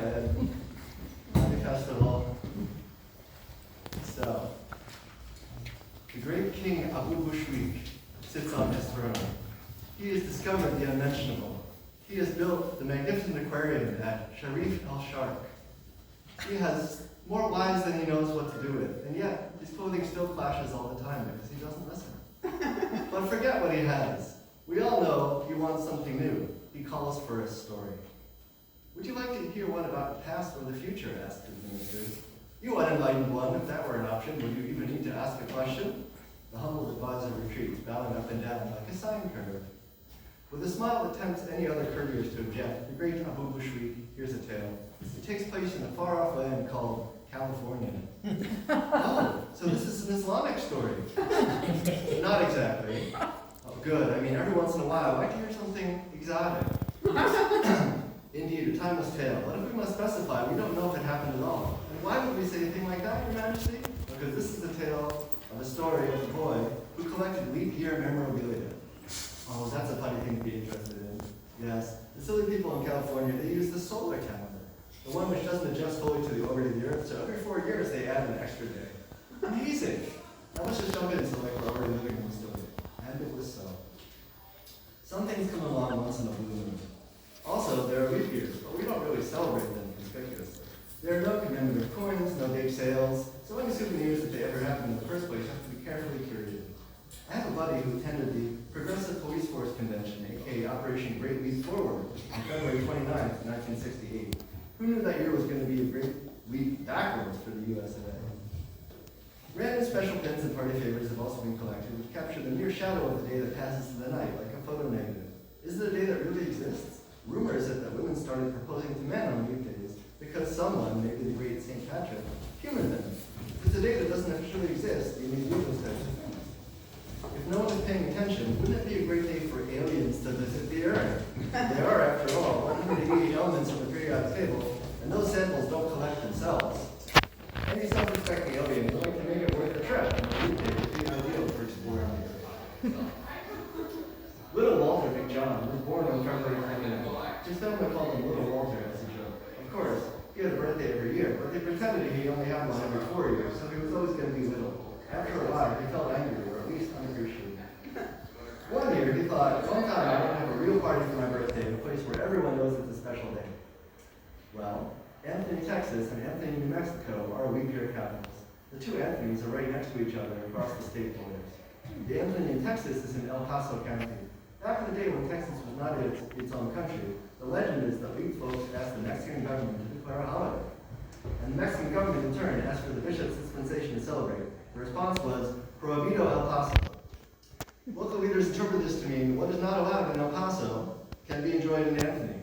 ahead. Happy festival. So, the great king Abu Bushweek sits on his throne. He has discovered the unmentionable. He has built the magnificent aquarium at Sharif el-Shark. He has more wives than he knows what to do with, and yet his clothing still clashes all the time because he doesn't listen. But forget what he has. We all know he wants something new. He calls for a story. Would you like to hear one about the past or the future? Asked his ministers. You unenlightened one, if that were an option, would you even need to ask a question? The humble advisor retreats, bowing up and down like a sine curve. With a smile that tempts any other courtiers to object, the great Abu Bushweek hears a tale. It takes place in a far-off land called California. Oh, so this is an Islamic story. Not exactly. Oh, good. I mean, every once in a while, I like to hear something exotic. Indeed, a timeless tale. But if we must specify, we don't know if it happened at all. And why would we say a thing like that, Your Majesty? Because this is the tale of a story of a boy who collected leap year memorabilia. Oh, that's a funny thing to be interested in. Yes, the silly people in California, they use the solar calendar, the one which doesn't adjust fully to the orbit of the Earth, so every 4 years they add an extra day. Amazing! Now let's just jump into like we're already living in the story. And it was so. Some things come along once in a blue moon. Also, there are leap years, but we don't really celebrate them conspicuously. There are no commemorative coins, no date sales, so any souvenirs that they ever happened in the first place have to be carefully curated. I have a buddy who attended the Progressive Police Force Convention, aka Operation Great Leap Forward, on February 29th, 1968. Who knew that year was going to be a great leap backwards for the US of A? Random special pins and party favors have also been collected, which capture the mere shadow of the day that passes to the night, like a photo negative. Is it a day that really exists? Rumor is it that women started proposing to men on leap days because someone, maybe the great St. Patrick, humored them. If it's a day that doesn't officially exist, you need to do those types of things. If no one is paying attention, wouldn't it be a great day for aliens to visit the Earth? They are, after all, 180 elements on the periodic table, and those samples don't collect themselves. Any self-respecting alien would like to make it worth a trip, and the leap day would be ideal for exploring the Earth. Little Walter McJohn was born on February 29th. His family called him Little Walter as a joke. Of course, he had a birthday every year, but they pretended he only had one every 4 years, so he was always going to be little. After a while, he felt angry, or at least unappreciated. One year, he thought, one time I want to have a real party for my birthday, a place where everyone knows it's a special day. Well, Anthony, Texas, and Anthony, New Mexico are leap year capitals. The two Anthonys are right next to each other across the state borders. The Anthony in Texas is in El Paso County. Back in the day when Texas was not its own country, the legend is that leap folks asked the Mexican government to declare a holiday. And the Mexican government, in turn, asked for the bishop's dispensation to celebrate. The response was, Prohibido El Paso. Local leaders interpret this to mean what is not allowed in El Paso can be enjoyed in Anthony.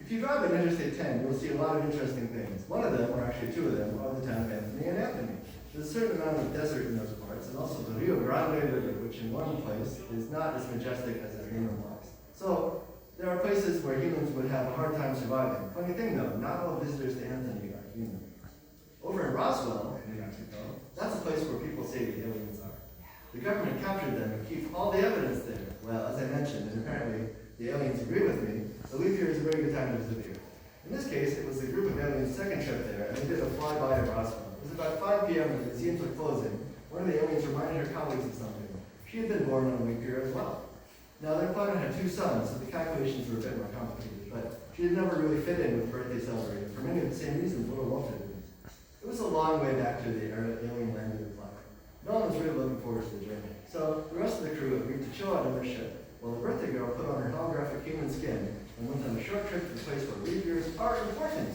If you drive on Interstate 10, you'll see a lot of interesting things. One of them, or actually two of them, are the town of Anthony and Anthony. There's a certain amount of desert in those parts, and also the Rio Grande River, which in one place is not as majestic as its name implies. So, there are places where humans would have a hard time surviving. Funny thing though, not all visitors to Anthony are human. Over in Roswell, New Mexico, that's a place where people say the aliens are. The government captured them and keeps all the evidence there. Well, as I mentioned, and apparently the aliens agree with me, the leap year is a very good time to visit here. In this case, it was the group of aliens' second trip there, and they did a flyby of Roswell. It was about 5 p.m. when the museums were closing. One of the aliens reminded her colleagues of something. She had been born on a leap year as well. Now, their planet had 2 suns, so the calculations were a bit more complicated, but she had never really fit in with birthday celebrating for many of the same reasons Little Walter did. It was a long way back to the alien land of the planet. No one was really looking forward to the journey, so the rest of the crew agreed to chill out on their ship, while the birthday girl put on her holographic human skin and went on a short trip to the place where leap years are important.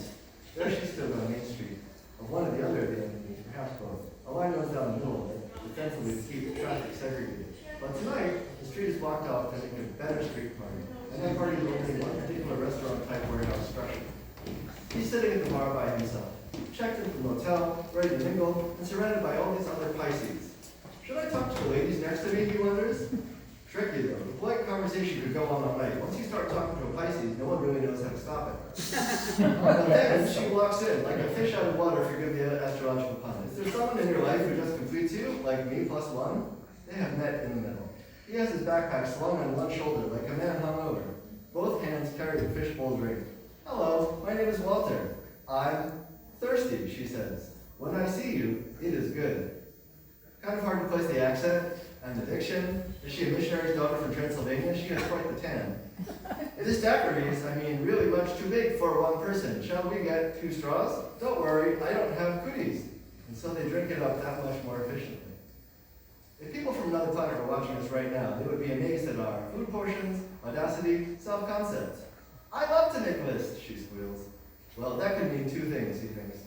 There she stood on Main Street, of one of the other abandoned, perhaps both. A line runs down the middle of it, defensively to keep traffic segregated. But tonight, the street is blocked off to make a better street party, and that party is only one particular restaurant-type warehouse structure. He's sitting at the bar by himself, checked in from the motel, ready to mingle, and surrounded by all these other Pisces. Should I talk to the ladies next to me, he wonders? Tricky though, the polite conversation could go on all night. Once you start talking to a Pisces, no one really knows how to stop it. And then she walks in, like a fish out of water, forgive the astrological pun. Is there someone in your life who just completes you, like me plus one? They have met in the middle. He has his backpack slung on one shoulder, like a man hung over. Both hands carry the fishbowl drink. Hello, my name is Walter. I'm thirsty, she says. When I see you, it is good. Kind of hard to place the accent and the diction. Is she a missionary's daughter from Transylvania? She has quite the tan. This daiquiri is, really much too big for one person. Shall we get 2 straws? Don't worry, I don't have goodies. And so they drink it up that much more efficiently. If people from another planet were watching us right now, they would be amazed at our food portions, audacity, self-concept. I love to make lists, she squeals. Well, that could mean 2 things, he thinks.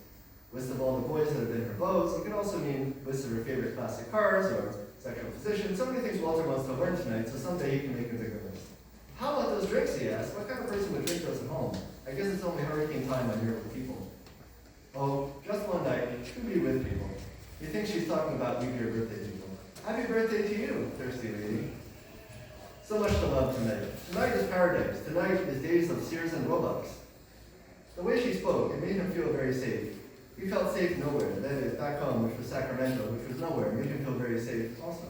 Lists of all the boys that have been her beaux. It could also mean lists of her favorite classic cars or sexual position. So many things Walter wants to learn tonight, so someday he can make a bigger list. How about those drinks, he asks. What kind of person would drink those at home? I guess it's only hurricane time on Europe with people. Oh, just one night, to be with people. You think she's talking about leave your birthday people. Happy birthday to you, thirsty lady. So much to love tonight. Tonight is paradise. Tonight is days of Sears and Robux. The way she spoke, it made him feel very safe. He felt safe nowhere. That is, back home, which was Sacramento, which was nowhere, made him feel very safe also.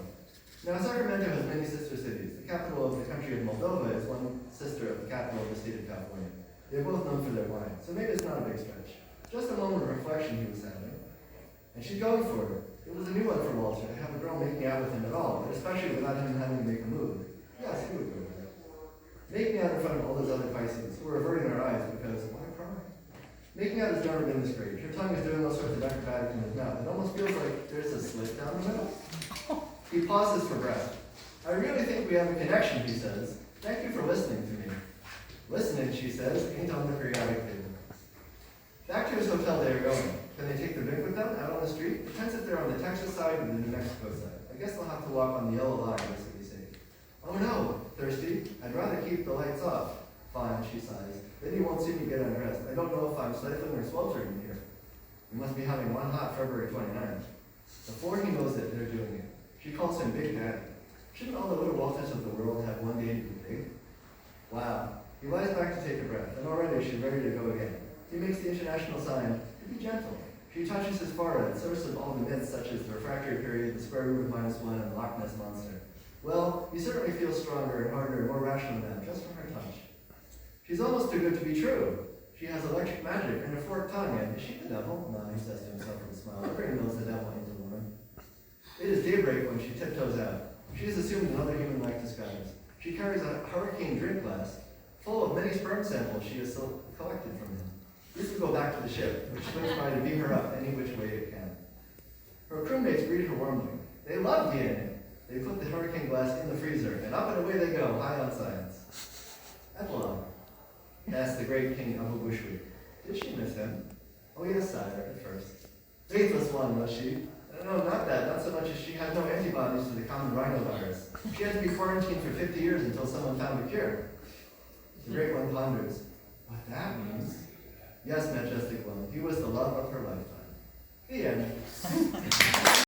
Now, Sacramento has many sister cities. The capital of the country of Moldova is one sister of the capital of the state of California. They're both known for their wine, so maybe it's not a big stretch. Just a moment of reflection he was having. And she's going for it. It was a new one for Walter to have a girl making out with him at all, but especially without him having to make a move. Yes, he would go with it. Making out in front of all those other Pisces who were averting their eyes because, why cry? Making out has never been this great. Her tongue is doing all sorts of acrobatics in his mouth. It almost feels like there's a slit down the middle. He pauses for breath. I really think we have a connection, he says. Thank you for listening to me. Listening, she says, ain't on the periodic table. Back to his hotel they are going. Can they take their drink with them out on the street? Depends if they're on the Texas side or the New Mexico side. I guess they'll have to walk on the yellow line just to be safe. Oh no, thirsty. I'd rather keep the lights off. Fine, she sighs. Then you won't see me get undressed. I don't know if I'm stifling or sweltering in here. We must be having one hot February 29th. Before he knows it, they're doing it. She calls him Big Daddy. Shouldn't all the little Walters of the world have one day to be big? Wow. He lies back to take a breath, and already she's ready to go again. He makes the international sign to be gentle. She touches his forehead, source of all the myths such as the refractory period, the square root of -1, and the Loch Ness Monster. Well, he certainly feels stronger and harder and more rational now, just from her touch. She's almost too good to be true. She has electric magic and a forked tongue, and is she the devil? No, he says to himself with a smile. Everybody knows the devil ain't a woman. It is daybreak when she tiptoes out. She has assumed another human-like disguise. She carries a hurricane drink glass full of many sperm samples she has collected from him. This will go back to the ship, which swims by to beam her up any which way it can. Her crewmates greet her warmly. They love DNA. They put the hurricane glass in the freezer, and up and away they go, high on science. Epilogue. Asked the great King Abu Bushweek. Did she miss him? Oh yes, sire, at first. Faithless one, was she? No, not that. Not so much as she had no antibodies to the common rhinovirus. She had to be quarantined for 50 years until someone found a cure. The great one ponders. What that means? Yes, majestic one. He was the love of her lifetime. The end.